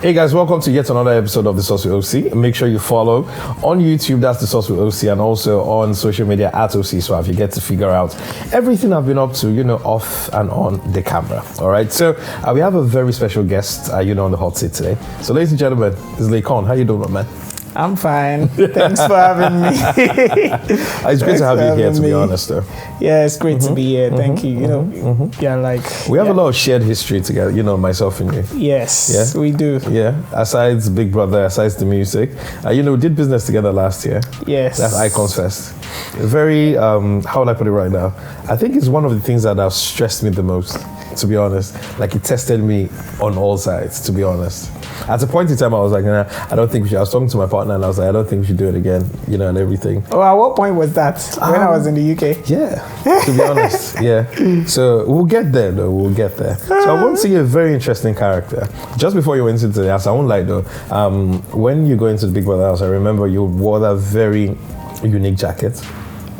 Hey guys, welcome to yet another episode of the Sauce With Osi. Make sure you follow on YouTube, that's the Sauce With Osi, and also on social media at Osi Swap. You get to figure out everything I've been up to, off and on the camera. All right, so we have a very special guest, on the hot seat today. So, ladies and gentlemen, this is Laycon. How you doing, my man? I'm fine. Thanks for having me. It's great to have you here, to be honest, though. Yeah, it's great to be here. Thank you. We have a lot of shared history together, myself and you. Yes, we do. Yeah, aside Big Brother, aside the music. We did business together last year. Yes. That's Icons Fest. Very, how would I put it right now? I think it's one of the things that have stressed me the most, to be honest. Like, it tested me on all sides, to be honest. At a point in time, I was like, I don't think we should. I was talking to my partner and I was like, I don't think we should do it again, and everything. Oh, at what point was that? When I was in the UK? Yeah, to be honest, yeah. So we'll get there, though. We'll get there. So I want to see a very interesting character. Just before you went into the house, I won't lie, though. When you go into the Big Brother house, I remember you wore that very unique jacket.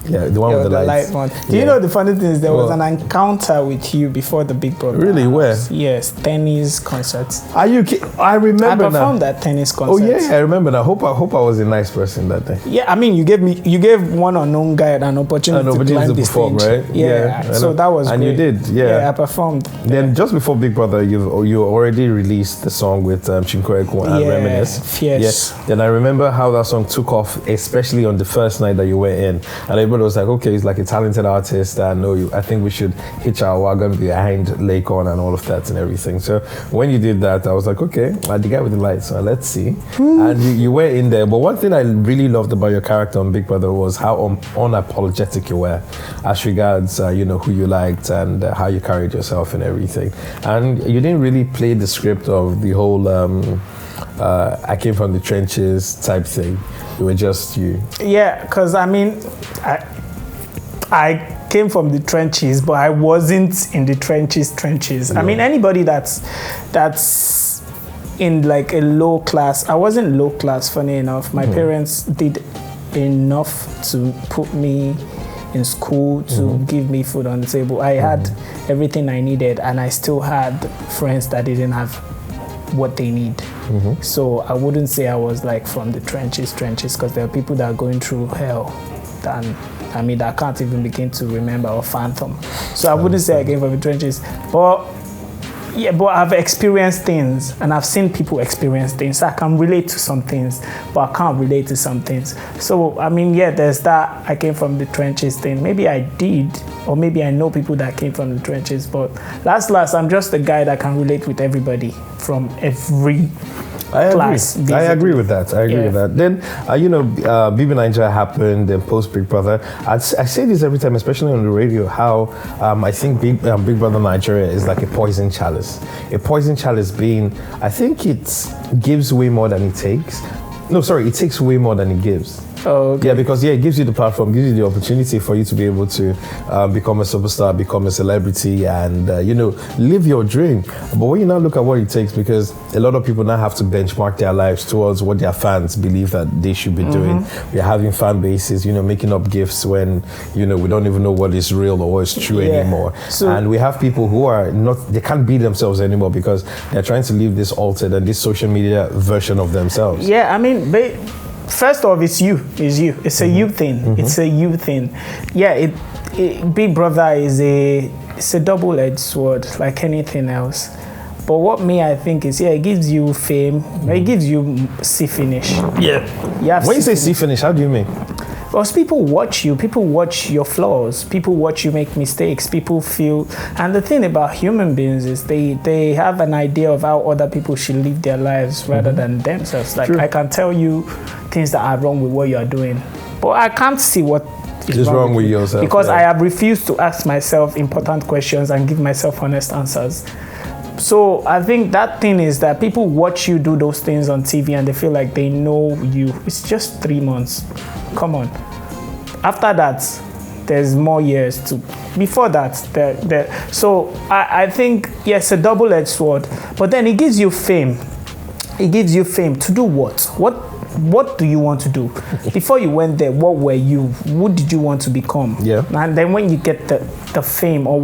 Yeah, the one with the lights. Light one. Do you know the funny thing is there was an encounter with you before the Big Brother? Really? Where? Yes, tennis concert. Are you kidding? I remember now. I performed that tennis concert. Oh yeah, I remember now. Hope I was a nice person that day. Yeah, I mean you gave one unknown guy an opportunity to climb the perform, stage. right? Yeah, so that was and great. You did, yeah. Yeah, I performed. Then just before Big Brother, you already released the song with Chinkoeko and Reminisce. Yes. Yeah. Then I remember how that song took off, especially on the first night that you were in, and everybody was like, okay, it's like a talented artist. I know you. I think we should hitch our wagon behind Laycon and all of that and everything. So when you did that, I was like, okay, the guy with the lights. So let's see. And you were in there. But one thing I really loved about your character on Big Brother was how unapologetic you were, as regards who you liked and how you carried yourself and everything. And you didn't really play the script of the whole I came from the trenches type thing. You were just you. Yeah, because I came from the trenches, but I wasn't in the trenches. Yeah. I mean, anybody that's in like a low class, I wasn't low class, funny enough. My parents did enough to put me in school, to give me food on the table. I had everything I needed, and I still had friends that didn't have what they need. So I wouldn't say I was like from the trenches, because there are people that are going through hell that I can't even begin to remember or fathom. So I wouldn't say I came from the trenches, but I've experienced things and I've seen people experience things. So I can relate to some things, but I can't relate to some things. So there's that I came from the trenches thing. Maybe I did, or maybe I know people that came from the trenches, but last, I'm just a guy that can relate with everybody from every class. I agree with that. Then, BBnaija happened, then post Big Brother. I say this every time, especially on the radio, how I think Big Brother Nigeria is like a poison chalice. A poison chalice being, I think it gives way more than it takes. No, sorry, it takes way more than it gives. Oh, okay. Yeah, because it gives you the platform, gives you the opportunity for you to be able to become a superstar, become a celebrity, and live your dream. But when you now look at what it takes, because a lot of people now have to benchmark their lives towards what their fans believe that they should be doing. We're having fan bases, making up gifts when we don't even know what is real or what is true anymore. And we have people who are they can't be themselves anymore because they're trying to live this altered and this social media version of themselves. Yeah, first off, it's you. It's a you thing. It's a you thing. Yeah, Big Brother is a double-edged sword, like anything else. But what I think is, it gives you fame. It gives you see finish. Yeah. When you say see finish, how do you mean? Because people watch you, people watch your flaws, people watch you make mistakes, people feel, and the thing about human beings is they have an idea of how other people should live their lives rather than themselves. Like, I can tell you things that are wrong with what you are doing, but I can't see what is wrong with yourself. Because I have refused to ask myself important questions and give myself honest answers. So I think that thing is that people watch you do those things on TV and they feel like they know you. It's just 3 months. Come on. After that, there's more years to. Before that, so I think, yes, a double-edged sword. But then it gives you fame. It gives you fame to do what? What do you want to do? Before you went there, what were you? What did you want to become? Yeah. And then when you get the fame or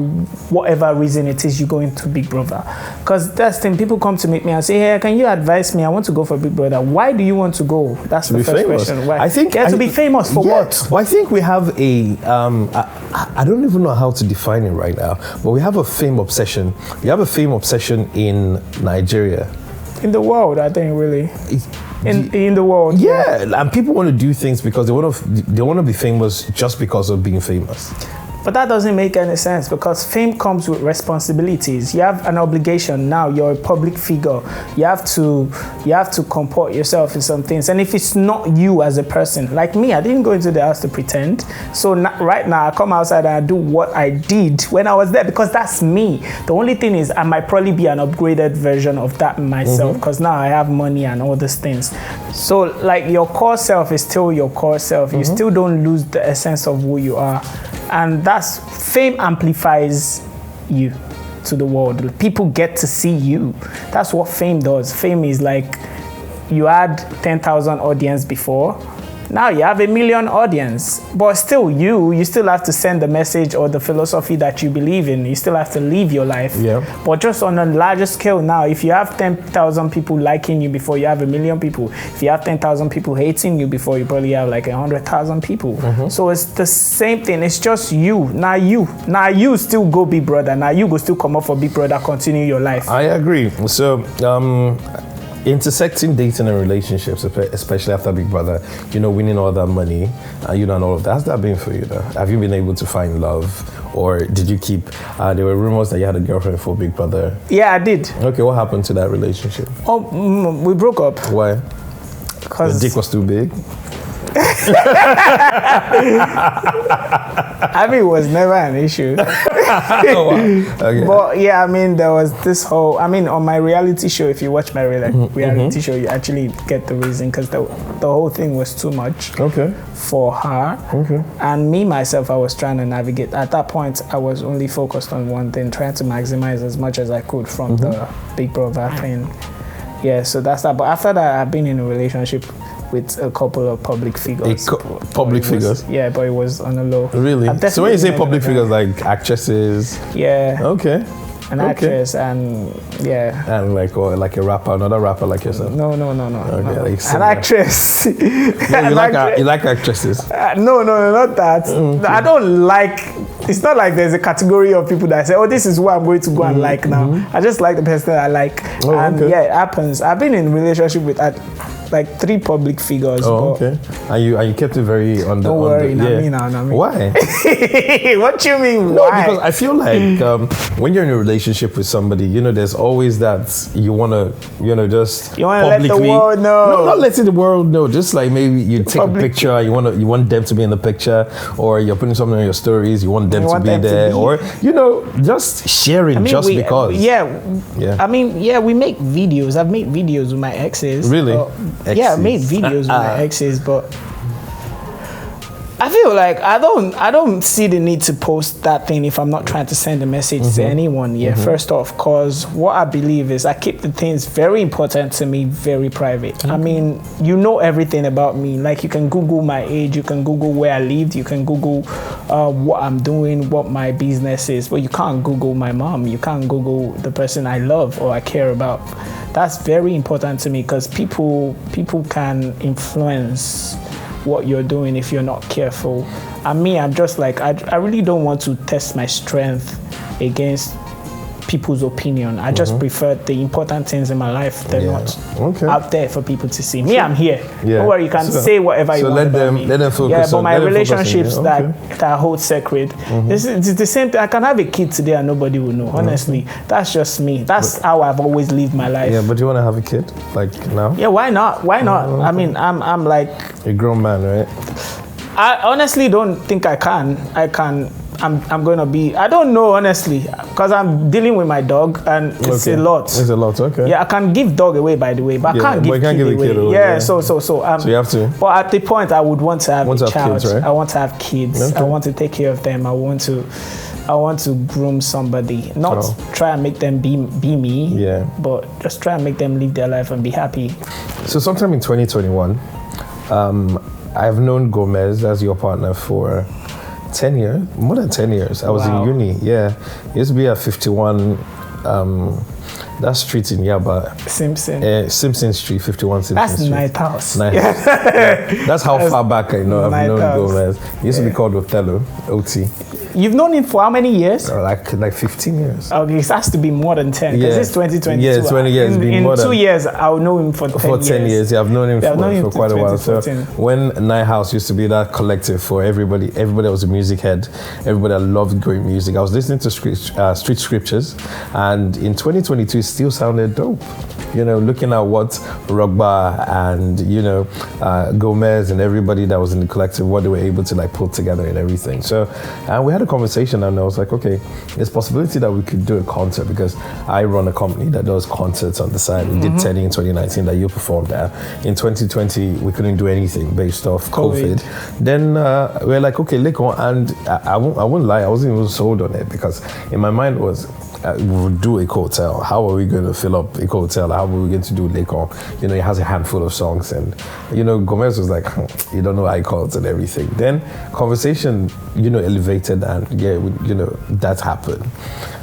whatever reason it is you go into Big Brother. Because that's the thing, people come to meet me and say, hey, can you advise me? I want to go for Big Brother. Why do you want to go? That's the first question. Why? I think to be famous for what? Well, I think we have I don't even know how to define it right now, but we have a fame obsession. We have a fame obsession in Nigeria. In the world, I think, really. In the world. Yeah, and people want to do things because they want to be famous just because of being famous. But that doesn't make any sense because fame comes with responsibilities. You have an obligation now. You're a public figure. You have to comport yourself in some things. And if it's not you as a person, like me, I didn't go into the house to pretend. So right now, I come outside and I do what I did when I was there because that's me. The only thing is I might probably be an upgraded version of that myself because now I have money and all these things. So like your core self is still your core self. You still don't lose the essence of who you are. And that's fame amplifies you to the world. People get to see you. That's what fame does. Fame is like you had 10,000 audience before. Now you have 1 million audience, but still you still have to send the message or the philosophy that you believe in. You still have to live your life. Yeah. But just on a larger scale now, if you have 10,000 people liking you before, you have 1 million people. If you have 10,000 people hating you before, you probably have like 100,000 people. So it's the same thing. It's just you. Now you still go Big Brother. Now you go still come up for Big Brother, continue your life. I agree. So, intersecting dating and relationships, especially after Big Brother, winning all that money, and all of that. How's that been for you, though? Have you been able to find love, or did you keep? There were rumors that you had a girlfriend for Big Brother. Yeah, I did. Okay, what happened to that relationship? We broke up. Why? Because the dick was too big. I mean, it was never an issue. Oh, wow. Okay. But yeah, I mean, there was this whole, on my reality show, if you watch my reality show, you actually get the reason because the whole thing was too much for her. Okay. And me, myself, I was trying to navigate. At that point, I was only focused on one thing, trying to maximize as much as I could from the Big Brother thing. Yeah, so that's that. But after that, I've been in a relationship with a couple of public figures. Public figures? Yeah, but it was on a low. Really? So when you say public figures, like actresses? Yeah. Okay. An actress and yeah. And like a rapper, another rapper like yourself? No. Okay, no. like an actress. You like actresses? No, not that. Okay. I don't like. It's not like there's a category of people that say, "Oh, this is what I'm going to go and like now." I just like the person that I like, and yeah, it happens. I've been in relationship with like 3 public figures. Oh, okay. And you kept it very on the. Don't worry, Why? What you mean? No, why? because I feel like when you're in a relationship with somebody, there's always that you wanna, just you wanna publicly. Let the world know. No, not letting the world know. Just like maybe you take a picture, you want them to be in the picture, or you're putting something on your stories, you want them to be there, or just sharing because. Yeah. I mean, we make videos. I've made videos with my exes. Really? Yeah, I made videos with my exes, but I feel like I don't see the need to post that thing if I'm not trying to send a message to anyone. Yeah, first off, because what I believe is I keep the things very important to me very private. I mean, everything about me. Like you can Google my age, you can Google where I lived, you can Google what I'm doing, what my business is, but you can't Google my mom. You can't Google the person I love or I care about. That's very important to me because people can influence what you're doing if you're not careful. And me, I'm just like, I really don't want to test my strength against people's opinion. I just prefer the important things in my life. They're not out there for people to see. Me, I'm here. Don't worry, you can say whatever you want about me. Let them focus yeah, but on, my relationships that I hold sacred. It's the same thing. I can have a kid today and nobody will know. Honestly, that's just me. That's how I've always lived my life. Yeah, but do you want to have a kid like now? Yeah, why not? Why not? I mean, I'm like a grown man, right? I honestly don't think I can. I'm going to be, I don't know, honestly, because I'm dealing with my dog and it's a lot. It's a lot, okay. Yeah, I can give dog away, by the way, but I can't give kid away. Yeah, so you have to. But at the point, I would want to have a child. Kids, right? I want to have kids. Okay. I want to take care of them. I want to I want to groom somebody, not try and make them be me, but just try and make them live their life and be happy. So sometime in 2021, I've known Gomez as your partner for 10 years, more than 10 years. I was in uni, It used to be at 51, that street in Yaba. Simpson Street, 51 Simpson That's Street. Night House. That's how far back I know I've known Gomez. He used to be called Othello, OT. You've known him for how many years? Like 15 years. Okay, it has to be more than 10. Because it's 2022. Yeah, 20 years. In 2 years, I'll know him for 10 years. For 10 years, I've known him for quite a while. So when Night House used to be that collective for everybody was a music head, everybody that loved great music. I was listening to Street Scriptures, and in 2022, it still sounded dope. Looking at what Rugba and, Gomez and everybody that was in the collective, what they were able to put together and everything. So we had a conversation, and I was like, okay, there's possibility that we could do a concert, because I run a company that does concerts on the side. We did Teddy in 2019 that you performed at. In 2020, we couldn't do anything based off COVID. Then we were like, okay, Laycon, and I won't lie, I wasn't even sold on it, because in my mind was, we would do a hotel. How are we going to fill up a hotel? How are we going to do Laycon? It has a handful of songs, and Gomez was like, you don't know icons and everything. Then conversation, elevated, and that happened.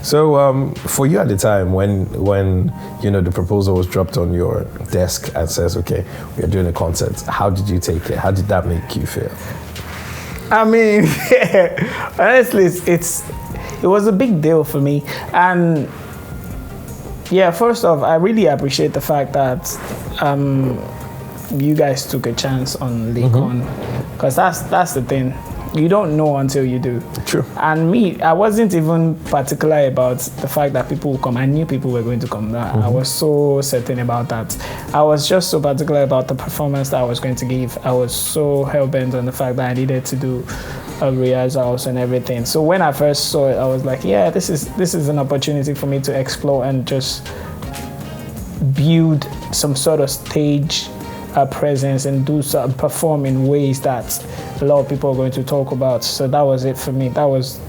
So for you at the time, when the proposal was dropped on your desk and says, okay, we are doing a concert, how did you take it? How did that make you feel? I mean, honestly, it was a big deal for me. And first off, I really appreciate the fact that you guys took a chance on Laycon, because that's the thing. You don't know until you do. True. And me, I wasn't even particular about the fact that people would come. I knew people were going to come. I was so certain about that. I was just so particular about the performance that I was going to give. I was so hell-bent on the fact that I needed to do a rehearsals and everything. So when I first saw it, I was like, yeah, this is an opportunity for me to explore and just build some sort of stage presence and perform in ways that a lot of people are going to talk about. So that was it for me. That was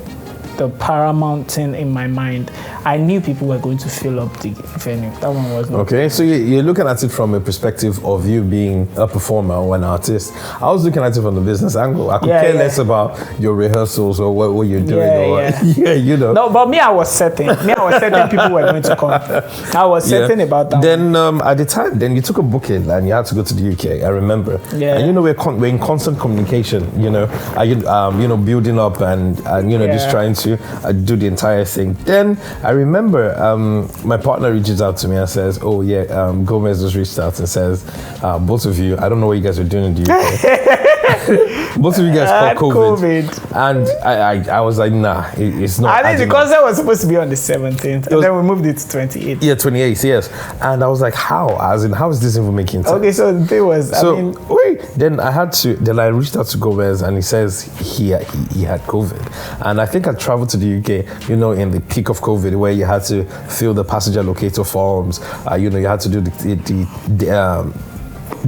the paramount thing in my mind. I knew people were going to fill up the venue. That one was not. Okay, so you're looking at it from a perspective of you being a performer or an artist. I was looking at it from the business angle. I could care less about your rehearsals or what you're doing. No, but me, I was certain. People were going to come. I was certain about that. Then at the time, then you took a booking and you had to go to the UK. I remember. Yeah. And we're in constant communication. Building up and just trying to do the entire thing. Then I remember my partner reaches out to me and says, Gomez just reached out and says, both of you, I don't know what you guys are doing in the UK. Both of you guys caught COVID. And I was like, nah, it's not. I think the concert was supposed to be on the 17th, and then we moved it to 28th. Yeah, 28th, yes. And I was like, how? As in, how is this even making sense? Okay, so the thing was, then I reached out to Gomez, and he says he had COVID. And I think I traveled to the UK, in the peak of COVID, where you had to fill the passenger locator forms. You had to do the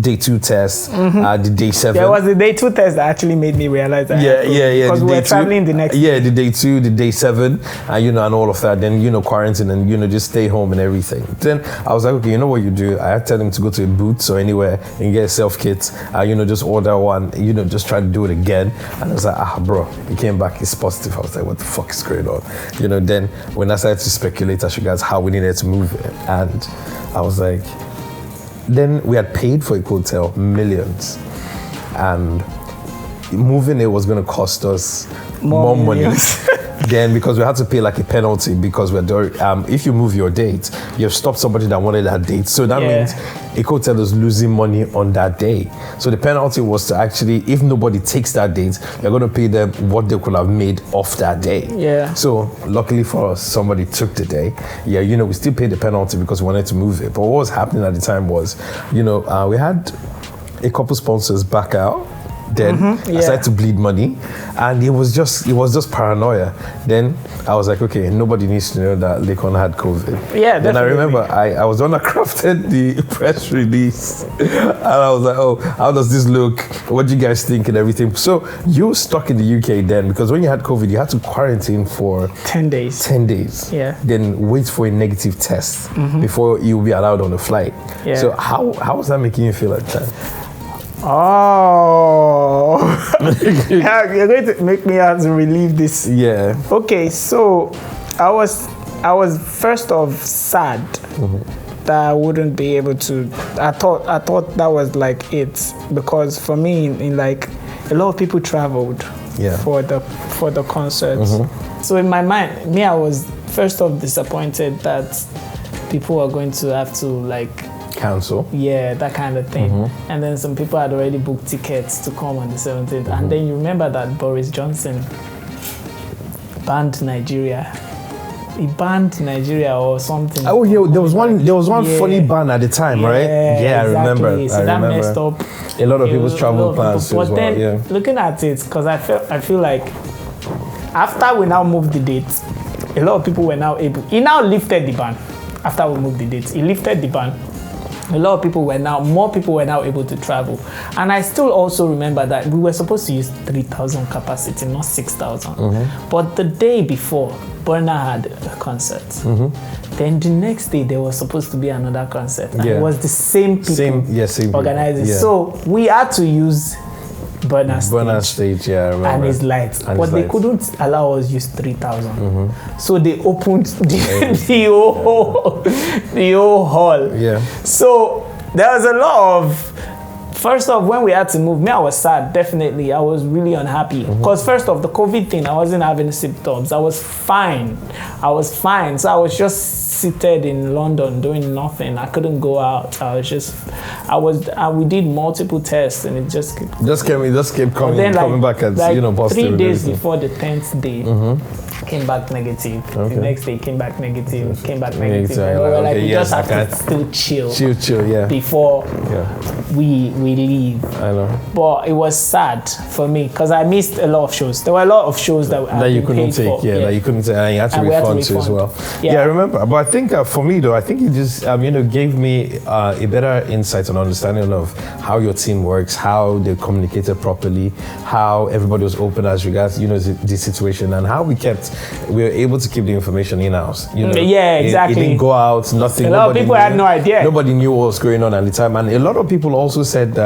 day 2 test, the day 7. Yeah, it was the day 2 test that actually made me realize that. Yeah. Because we were traveling the next day. Yeah, the day 2, the day 7, and all of that. Then, quarantine and, just stay home and everything. Then I was like, okay, you know what you do? I had to tell him to go to a Boots or anywhere and get a self-kit. Just order one, just try to do it again. And I was like, bro, he came back, it's positive. I was like, what the fuck is going on? Then when I started to speculate as regards how we needed to move it, and I was like, then we had paid for a hotel, millions, and moving it was going to cost us more money. Then because we had to pay like a penalty because if you move your date, you've stopped somebody that wanted that date. So that means a hotel is losing money on that day. So the penalty was to actually, if nobody takes that date, you're going to pay them what they could have made off that day. Yeah. So luckily for us, somebody took the day. Yeah, we still paid the penalty because we wanted to move it. But what was happening at the time was, we had a couple sponsors back out. then. I started to bleed money, and it was just paranoia. Then I was like, okay, nobody needs to know that Laycon had COVID. Yeah, Then definitely. I remember I was the one that crafted the press release, and I was like, oh, how does this look? What do you guys think and everything? So you were stuck in the UK then, because when you had COVID, you had to quarantine for 10 days. 10 days. Yeah. Then wait for a negative test before you'll be allowed on the flight. Yeah. So how was that making you feel at the time? Oh, you're going to make me have to relieve this. Yeah. Okay, so I was first off sad that I wouldn't be able to. I thought that was like it, because for me, in like a lot of people traveled for the concerts. So in my mind, I was first off disappointed that people are going to have to like Cancel. Yeah, that kind of thing. And then some people had already booked tickets to come on the 17th. And then you remember that Boris Johnson banned Nigeria. He banned Nigeria or something. Oh yeah, there was one funny ban at the time, right? Yeah, exactly. I remember. So that messed up a lot of people's travel plans as well. But then looking at it, because I feel like after we now moved the date, a lot of people were now able. He now lifted the ban after we moved the date. He lifted the ban. More people were now able to travel. And I still also remember that we were supposed to use 3,000 capacity, not 6,000. But the day before, Burna had a concert. Then the next day, there was supposed to be another concert. And it was the same people same organizing. Yeah. So we had to use Burna's stage, yeah, I remember. And his lights. But they couldn't allow us use 3,000. So they opened the whole hall. Yeah. So there was a lot of. First off, when we had to move, I was sad, definitely. I was really unhappy. Because first off, the COVID thing, I wasn't having symptoms. I was fine. So I was just seated in London doing nothing. I couldn't go out. We did multiple tests and it just kept coming back as, positive. 3 days before the 10th day, came back negative. The next day came back negative, came back negative. We just have to still chill before we leave. I know. But it was sad for me because I missed a lot of shows. There were a lot of shows that you couldn't take. That you couldn't take, and you had to refund to as well. Yeah, I remember. But I think for me though, I think it just gave me a better insight and understanding of how your team works, how they communicated properly, how everybody was open as regards the situation, and how we were able to keep the information in house. Yeah, exactly. It didn't go out. Nothing. A lot of people had no idea. Nobody knew what was going on at the time, and a lot of people also said that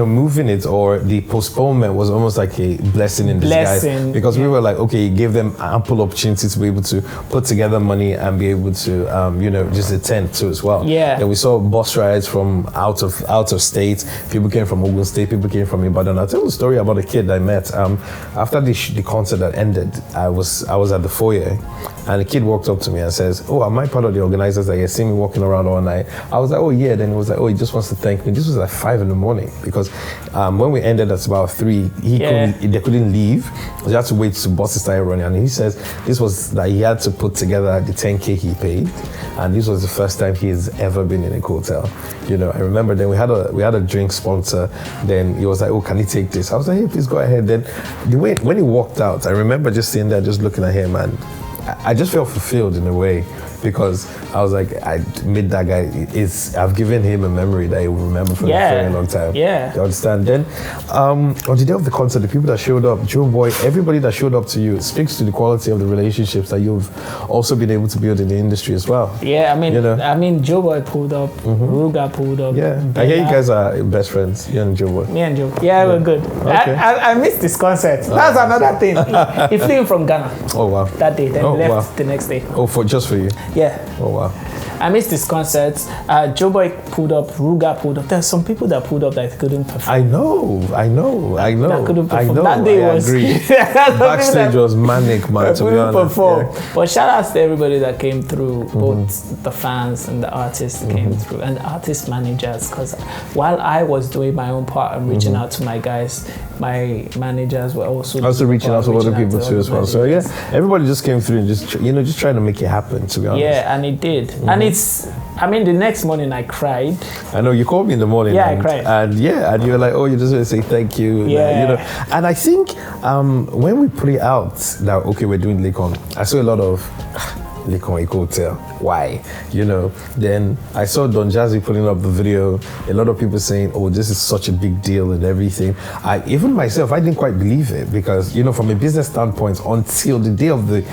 moving it or the postponement was almost like a blessing in disguise, because we were like, okay, it gave them ample opportunity to be able to put together money and be able to just attend to as well. Yeah. And we saw bus rides from out of state. People came from Ogun State. People came from Ibadan. I'll tell you a story about a kid I met after the concert that ended. I was at the foyer, and a kid walked up to me and says, "Oh, am I part of the organizers that you see me walking around all night?" I was like, "Oh yeah." Then he was like, "Oh, he just wants to thank me." This was like 5 a.m. because when we ended at about 3, they couldn't leave. They had to wait till buses started running, and he says this was that he had to put together the 10K he paid, and this was the first time he has ever been in a hotel. I remember then we had a drink sponsor. Then he was like, "Oh, can he take this?" I was like, "Hey, please go ahead." Then when he walked out, I remember just sitting there, just looking at him, and I just felt fulfilled in a way, because I was like, I made that guy. I've given him a memory that he will remember for a very long time. Yeah. You understand? Then, on the day of the concert, the people that showed up, Joe Boy, everybody that showed up to you, speaks to the quality of the relationships that you've also been able to build in the industry as well. Yeah, I mean, Joe Boy pulled up, Ruga pulled up. Yeah, I hear you guys are best friends, you and Joe Boy. Me and Joe. Yeah, we're good. Okay. I missed this concert. That's another thing. He flew in from Ghana. Oh wow. That day, then left the next day. Oh, just for you? Yeah. Oh wow. I missed this concert. Joe Boy pulled up, Ruga pulled up. There's some people that pulled up that couldn't perform. I know. That couldn't perform. I know. That day I agree. Backstage was manic, man, to be honest. Perform. Yeah. But shout out to everybody that came through, both the fans and the artists that came through, and the artist managers. Because while I was doing my own part and reaching out to my guys, my managers were also reaching out to other people too as well. So yeah, everybody just came through and just trying to make it happen, to be honest. Yeah, and it did. And it the next morning I cried. I know you called me in the morning. Yeah, I cried. And you were like, oh, you just want to say thank you. Yeah. And I think when we put it out that, okay, we're doing Laycon, I saw a lot of Laycon Eco Hotel. Why? Then I saw Don Jazzy putting up the video. A lot of people saying, oh, this is such a big deal and everything. Even myself, I didn't quite believe it because, from a business standpoint, until the day of the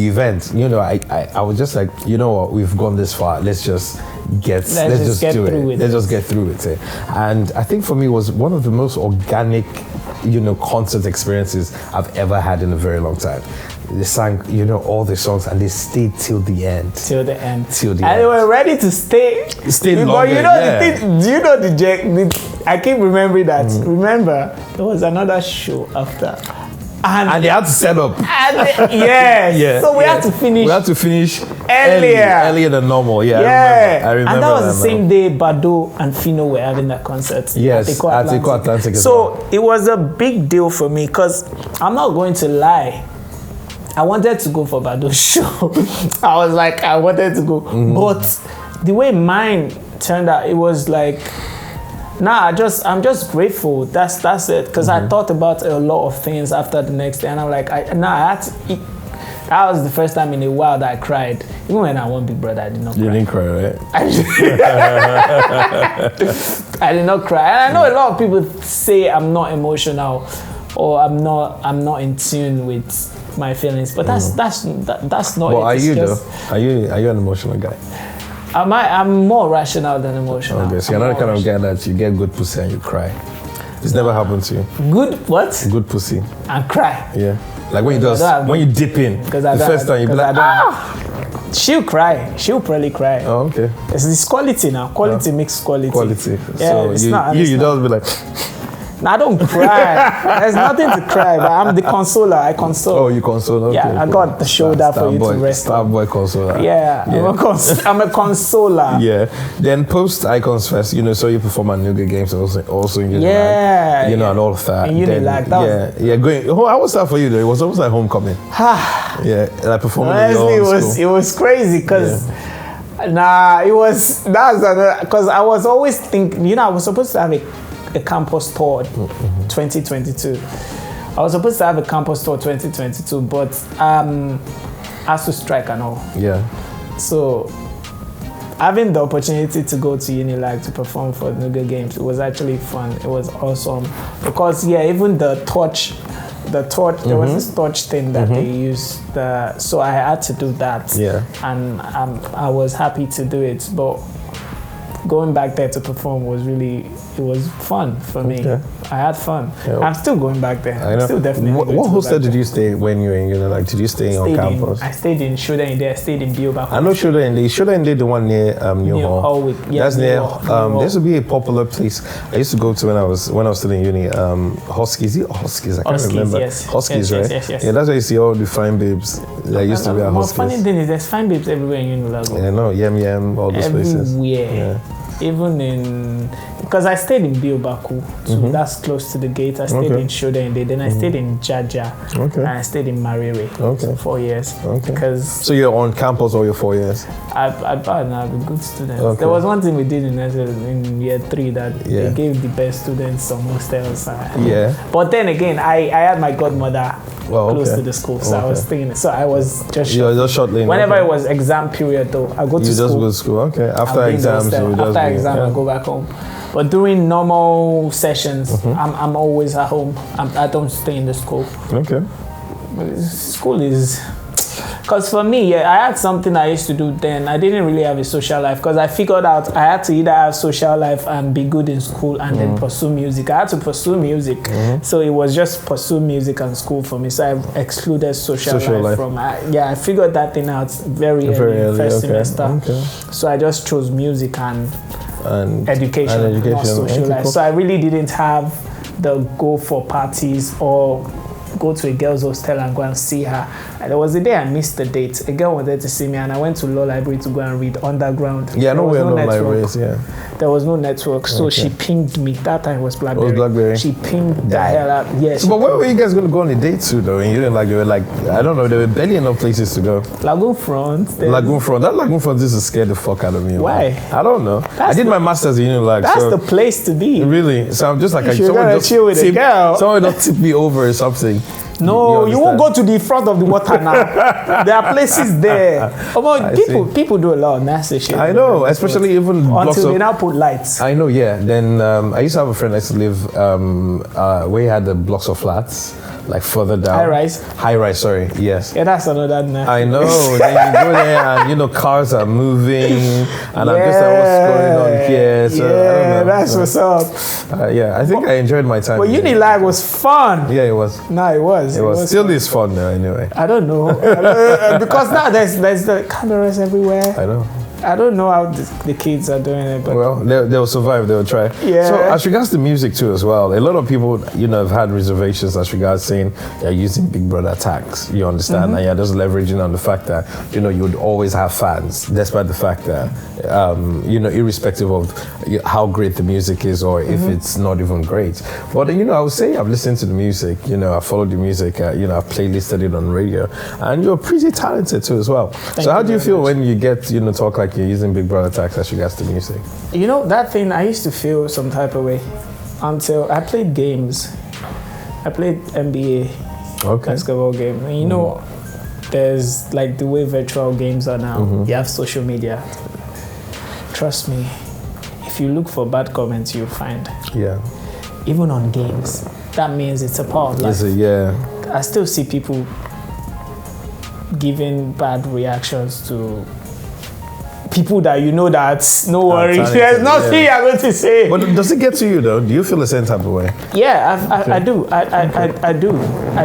event, I was just like, you know what, we've gone this far. Let's just get through it. Let's just get through it. And I think for me, it was one of the most organic, concert experiences I've ever had in a very long time. They sang, all the songs, and they stayed till the end. And they were ready to stay. Stay But longer. the thing, do you know I keep remembering that. Remember, there was another show after. And they had to set up. So we had to finish. We had to finish earlier than normal. I remember. And that was the same day Bado and Fino were having that concert. Yes, at Eco Atlantic. So it was a big deal for me because I'm not going to lie. I wanted to go for Bado's show. I was like, I wanted to go. But the way mine turned out, it was like, I'm just grateful. That's it. Because I thought about a lot of things after the next day. And I'm like, I had to eat. That was the first time in a while that I cried. Even when I won Big Brother, I did not cry. You didn't cry, right? I did not cry. And I know a lot of people say I'm not emotional or I'm not in tune with my feelings, but that's not. Well, are you though? Are you an emotional guy? I'm more rational than emotional. Okay, so you're not the kind of guy that you get good pussy and you cry. It's never happened to you. Good what? Good pussy. And cry. Yeah, like when you dip in the first time you be like, She'll cry. She'll probably cry. Oh, okay. It's quality now. Quality makes quality. Yeah, so you don't be like. I don't cry. There's nothing to cry, but I'm the consoler. I console. Oh, you console? Okay, I got the shoulder for you to rest on. Starboy consoler. Yeah. I'm a consoler. Yeah. Then post Icons Fest, so you perform at Nuga Games also in Unilag. Yeah. And all of that. In Unilag. How was that for you though? It was almost like homecoming. Like performing honestly, it was crazy because because I was always thinking, I was supposed to have a campus tour 2022. I was supposed to have a campus tour 2022, but has to strike and all. Yeah. So having the opportunity to go to Unilag to perform for Nuga Games, it was actually fun. It was awesome because even the torch, there was this torch thing that they used. So I had to do that. Yeah. And I was happy to do it, but going back there to perform it was fun for me. Okay. I had fun. Yeah. I'm still going back there. I know. Still definitely. What hostel did you stay when you were in Unilag? Did you stay on campus? I stayed in Shoda Inde. I stayed in Biobaku. I know Shoda Inde, the one near New Hall. That's near. This would be a popular place. I used to go to when I was still in uni. Huskies. I can't remember. Yes. Huskies, right? Yes. Yeah, that's where you see all the fine babes that used to be at Huskies. The funny thing is, there's fine babes everywhere in Unilag. Yeah, no, Yem, all those places. Everywhere. Even because I stayed in Biobaku, so that's close to the gate. I stayed in Shoda Inde, then I stayed in Jaja, and I stayed in Marire for 4 years. So you're on campus all your 4 years? I've been a good student. There was one thing we did in year 3 that they gave the best students some hostels. But then again, I had my godmother close to the school, so I was staying. So I was just shuttling. Whenever it was exam period, though, I go to school. You just go to school, okay. After exams, I go back home. But during normal sessions, I'm always at home. I don't stay in the school. Okay. School is... Because for me, I had something I used to do then. I didn't really have a social life because I figured out I had to either have social life and be good in school and then pursue music. I had to pursue music. So it was just pursue music and school for me. So I excluded social life from... I figured that thing out very early first semester. Okay. So I just chose music and education, not social life. So I really didn't have the go for parties or go to a girl's hostel and go and see her. There was a day I missed the date. A girl wanted to see me, and I went to law library to go and read underground. Yeah, I know where law library is. Yeah. There was no network, so she pinged me. That time was BlackBerry. It was BlackBerry. She pinged the hell out. Yeah. So, but where were you guys going to go on a date to though? And you didn't like. They were like, I don't know. There were barely enough places to go. Lagoon Front. Lagoon Front. That Lagoon Front used to scare the fuck out of me. Why? Man. I don't know. I did my masters in Unilag. That's the place to be. Really? So I'm just like, someone just chill with a girl. Someone don't tip me over or something. No, you won't go to the front of the water now. There are places there. People do a lot of nasty shit. I know, especially even until they now put lights. I know, yeah. Then I used to have a friend that used to live where he had the blocks of flats, like further down. High rise, sorry. Yes. Yeah, that's another nasty. I know. Then you go there and cars are moving, and I'm just like, what's going on here? So, yeah, I don't know. That's what's up. Yeah, I think I enjoyed my time. But Unilag was fun. Yeah, it was. No, it was. It was. Still is fun now, anyway. I don't know. Because now there's the cameras everywhere. I know. I don't know how the kids are doing it, but well, they'll survive. They'll try. Yeah. So as regards to music too, as well, a lot of people, have had reservations as regards saying they're using Big Brother tax. You understand, and you're just leveraging on the fact that you would always have fans, despite the fact that irrespective of how great the music is or if it's not even great. But I would say I've listened to the music. I've followed the music. I've playlisted it on radio, and you're pretty talented too as well. So how do you feel when you get talk like you're using Big Brother tax as regards to music? That thing, I used to feel some type of way until I played games. I played NBA basketball game. And there's like the way virtual games are now. You have social media. Trust me, if you look for bad comments, you'll find. Yeah. Even on games. That means it's a part of life. I still see people giving bad reactions to people that that no worries. There's nothing you're going to say. But does it get to you though? Do you feel the same type of way? Yeah, I do. I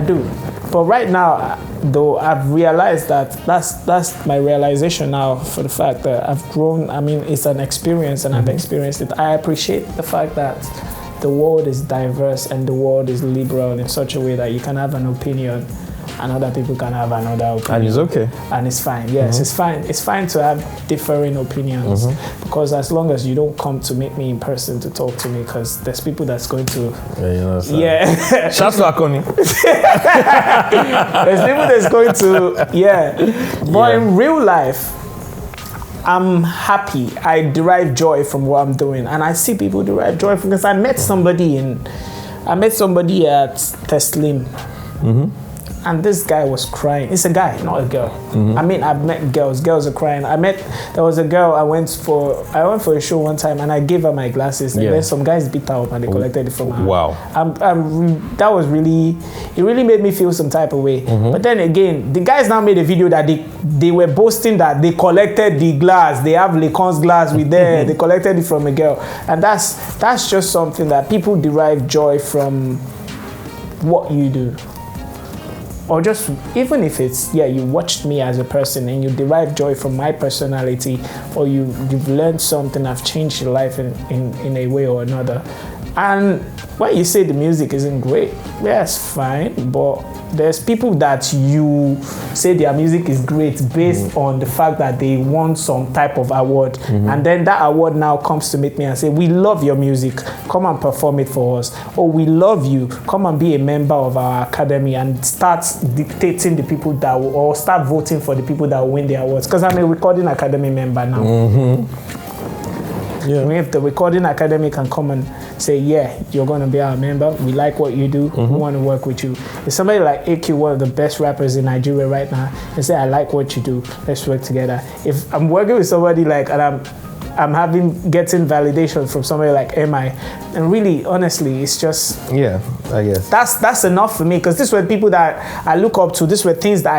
do. But right now, though, I've realized that that's my realization now for the fact that I've grown. I mean, it's an experience and I've experienced it. I appreciate the fact that the world is diverse and the world is liberal in such a way that you can have an opinion and other people can have another opinion. And it's okay. And it's fine. Yes, it's fine. It's fine to have differing opinions because as long as you don't come to meet me in person to talk to me, because there's people that's going to... Yeah. Shouts to Akoni. There's people that's going to... But in real life, I'm happy. I derive joy from what I'm doing. And I see people derive joy from because I met somebody at Teslim. And this guy was crying. It's a guy, not a girl. I mean, I've met girls. Girls are crying. There was a girl I went for a show one time and I gave her my glasses. And then some guys beat her up and they collected it from her. Wow. That was it really made me feel some type of way. But then again, the guys now made a video that they were boasting that they collected the glass. They have Laycon's glass with them. They collected it from a girl. And that's just something that people derive joy from what you do. Or just, even if it's, you watched me as a person and you derive joy from my personality, or you've learned something, I've changed your life in a way or another. And when you say the music isn't great, it's fine, but there's people that you say their music is great based on the fact that they won some type of award. And then that award now comes to meet me and say, we love your music, come and perform it for us. Or we love you, come and be a member of our academy and start dictating the people that or start voting for the people that will win the awards. Because I'm a recording academy member now. If the recording academy can come and say, you're going to be our member, we like what you do, we want to work with you. If somebody like AQ, one of the best rappers in Nigeria right now, and say, I like what you do, let's work together. If I'm working with somebody and I'm getting validation from somebody like MI, and really, honestly, it's just... I guess. That's enough for me, because these were people that I look up to, these were things that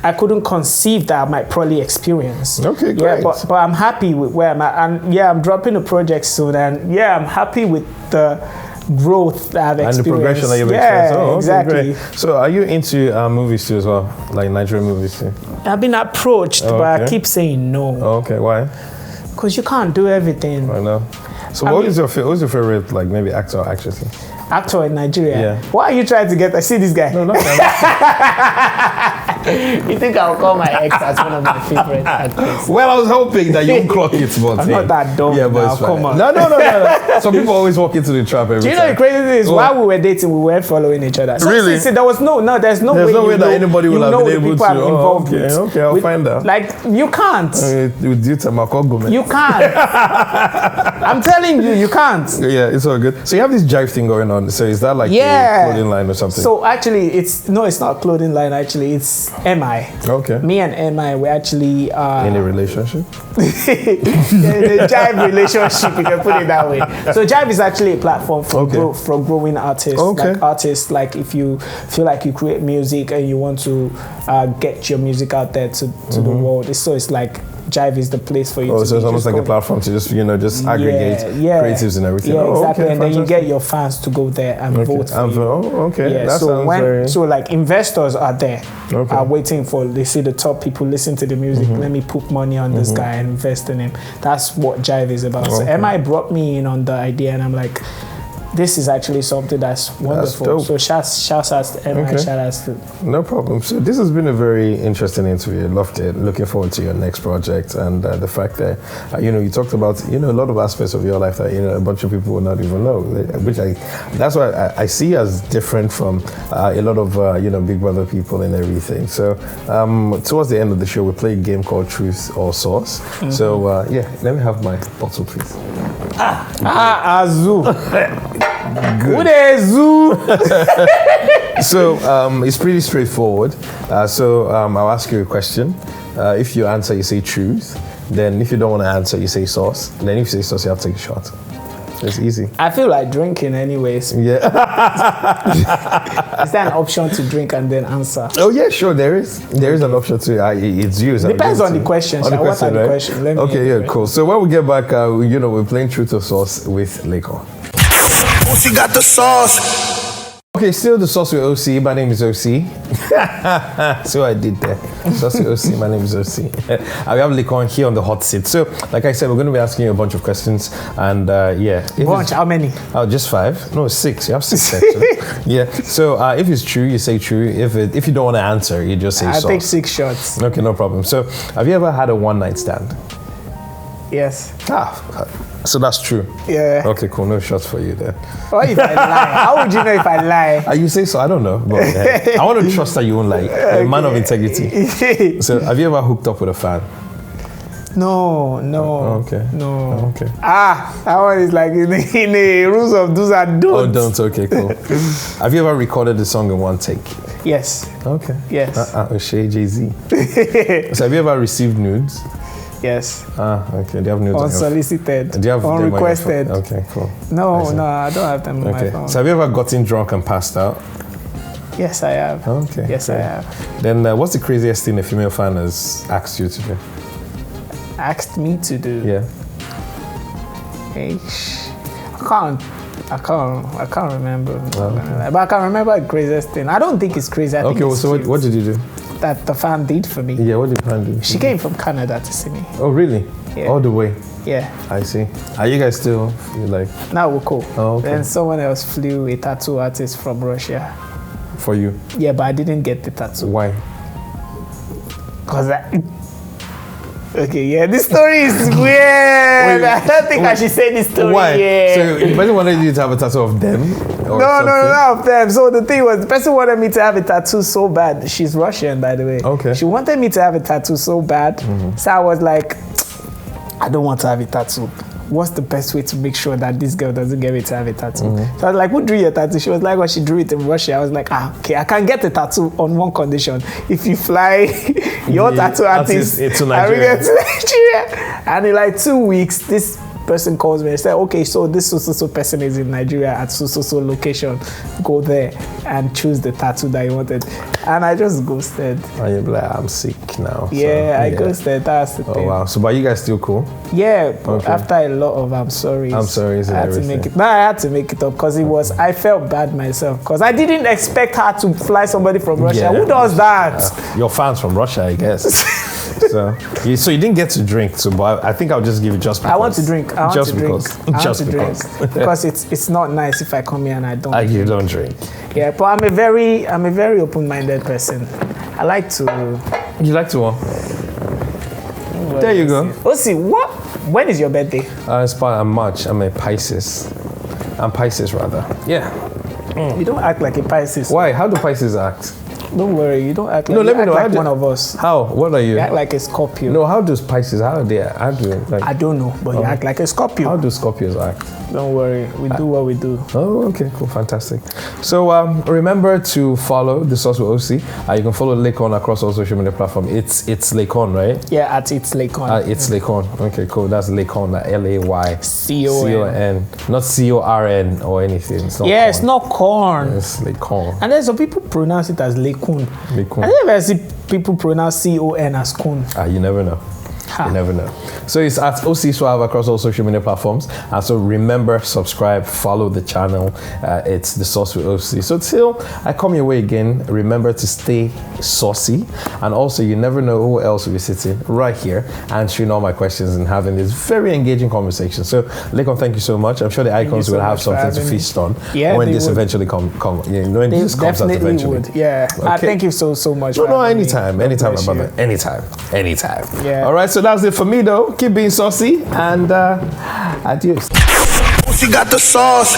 I couldn't conceive that I might probably experience. Okay, great. But I'm happy with where I'm at. And I'm dropping a project soon. And I'm happy with the growth that I've experienced. And the progression that you've experienced. Oh, exactly. Great. So are you into movies too as well? Like Nigerian movies too? I've been approached, but I keep saying no. Oh, okay, why? Because you can't do everything. I know. So who's your favorite, like maybe actor or actress? Actor in Nigeria. Yeah. Why are you trying to get? I see this guy. No, not You think I'll call my ex as one of my favorite actors? Well, I was hoping that you clock it, but I'm not that dumb. Yeah, but now, it's fine. come on. No. Some people always walk into the trap every Do you know time. the crazy thing is while we were dating, we weren't following each other. So, Really? See, there's no way that anybody will have been able to. Involved Okay, with. okay, I'll find out. Like you can't. With due to my government. You can't. I'm telling you, you can't. Yeah, it's all good. So you have this Jive thing going on. So is that like a clothing line or something? So actually, it's not a clothing line. Actually, it's MI. Okay. Me and MI, we're actually in a relationship. The Jive relationship, you can put it that way. So Jive is actually a platform for growing artists. Okay. Like artists, like if you feel like you create music and you want to get your music out there to the world, so it's like Jive is the place for you to so it's almost like a platform to just aggregate creatives and everything. Yeah, exactly. Okay, and then you get your fans to go there and vote for you. Okay. Yeah, that so like investors are there, are waiting for, they see the top people listen to the music, let me put money on this guy and invest in him. That's what Jive is about. So MI brought me in on the idea and I'm like, this is actually something that's wonderful. So shouts out to MI, shout out to... No problem. So this has been a very interesting interview. Loved it. Looking forward to your next project and the fact that, you talked about, a lot of aspects of your life that, a bunch of people will not even know, which that's why I see as different from a lot of, Big Brother people and everything. So towards the end of the show, we play a game called Truth or Sauce. So, let me have my bottle, please. Azul. Good. So it's pretty straightforward. I'll ask you a question. If you answer, you say truth. Then if you don't want to answer, you say sauce. Then if you say sauce, you have to take a shot. It's easy. I feel like drinking anyways. Yeah. Is there an option to drink and then answer? Oh yeah, sure. There is an option to. It's you. Depends on the question. What are the questions? Okay, cool. So when we get back, we're playing Truth or Sauce with Laycon. Osi got the sauce. Okay, still the Sauce with Osi. My name is Osi. So I did there. Sauce with Osi. My name is Osi. We have Laycon here on the hot seat. So, like I said, we're going to be asking you a bunch of questions. And Bunch? How many? Oh, just 5. No, 6. You have 6 actually. Yeah. So if it's true, you say true. If you don't want to answer, you just say sauce. I'll take 6 shots. Okay, no problem. So, have you ever had a one-night stand? Yes. So that's true. Yeah. Okay, cool. No shots for you then. What if I lie? How would you know if I lie? You say so. I don't know. But I want to trust that you won't lie. A man of integrity. So, have you ever hooked up with a fan? No. Okay. No. Okay. That one is like in the rules of do's and don'ts. Oh, don't. Okay, cool. Have you ever recorded the song in one take? Yes. Okay. Yes. O'Shea, Jay-Z. So, have you ever received nudes? Yes. Okay. Do you have nudes unsolicited? Do you have unrequested? Okay, cool. No, I don't have them on my phone. So have you ever gotten drunk and passed out? Yes, I have. Okay. Yes, great. I have. Then what's the craziest thing a female fan has asked you to do? Asked me to do? Yeah. I can't remember. Okay. But I can remember the craziest thing. I don't think it's crazy. So what did you do? That the fan did for me. Yeah, what did the fan do? She came from Canada to see me. Oh, really? Yeah. All the way? Yeah. I see. Are you guys still like? Now we're cool. Oh, okay. Then someone else flew a tattoo artist from Russia. For you? Yeah, but I didn't get the tattoo. Why? Because this story is weird. I don't think I should say this story. Why? Yeah. So the person wanted you to have a tattoo of them? No, not of them. So the thing was, the person wanted me to have a tattoo so bad. She's Russian, by the way. Okay. She wanted me to have a tattoo so bad. So I was like, I don't want to have a tattoo. What's the best way to make sure that this girl doesn't get me to have a tattoo? So I was like, who drew your tattoo? She was like, well, she drew it in Russia. I was like, okay, I can get a tattoo on one condition. If you fly your tattoo artist to Nigeria. and we get to Nigeria. And in like 2 weeks, this person calls me and said, okay, so this so person is in Nigeria at so location. Go there and choose the tattoo that you wanted. And I just ghosted. And you're like, I'm sick now. Yeah, I ghosted. That's the thing. Oh, wow. So, but you guys still cool? Yeah, but after a lot of I'm sorry. I'm sorry. I had to make it. No, I had to make it up because I felt bad myself because I didn't expect her to fly somebody from Russia. Yeah. Who does that? Your fans from Russia, I guess. So you didn't get to drink, so but I think I'll just give it just because. I want to drink. Just because. Because it's not nice if I come here and I don't. You don't drink. Yeah, but I'm a very open-minded person. I like to. You like to what? There you go. Osi, what? When is your birthday? It's March. I'm a Pisces. I'm Pisces rather. Yeah. You don't act like a Pisces. Why? How do Pisces act? Don't worry, you don't act like, no, let me know. Like one of us. How? What are you? You act like a Scorpio. No, how does Pisces? How do like? I don't know, but you act like a Scorpio. How do Scorpios act? Don't worry, we do what we do. Oh, okay, cool, fantastic. So remember to follow the Sauce with Osi. You can follow Laycon across all social media platforms. It's Laycon, right? Yeah, at it's Laycon. It's Laycon. Okay, cool. That's Laycon, Laycon, not CORN or anything. It's not. Yeah, corn. it's not corn. It's Laycon. And then some people pronounce it as Laycon. Laycon. I never see people pronounce CON as con. You never know. You never know. So it's at OC Suave across all social media platforms. And so remember, subscribe, follow the channel. It's the Sauce with OC. So till I come your way again, remember to stay saucy. And also, you never know who else will be sitting right here answering all my questions and having this very engaging conversation. So, Laycon, thank you so much. I'm sure the icons will have something to feast on when this eventually comes out. They definitely would. Yeah. Okay. Thank you so much. No, anytime, my brother. Anytime. Yeah. All right, so that's it for me, though. Keep being saucy and adios. Osi got the sauce.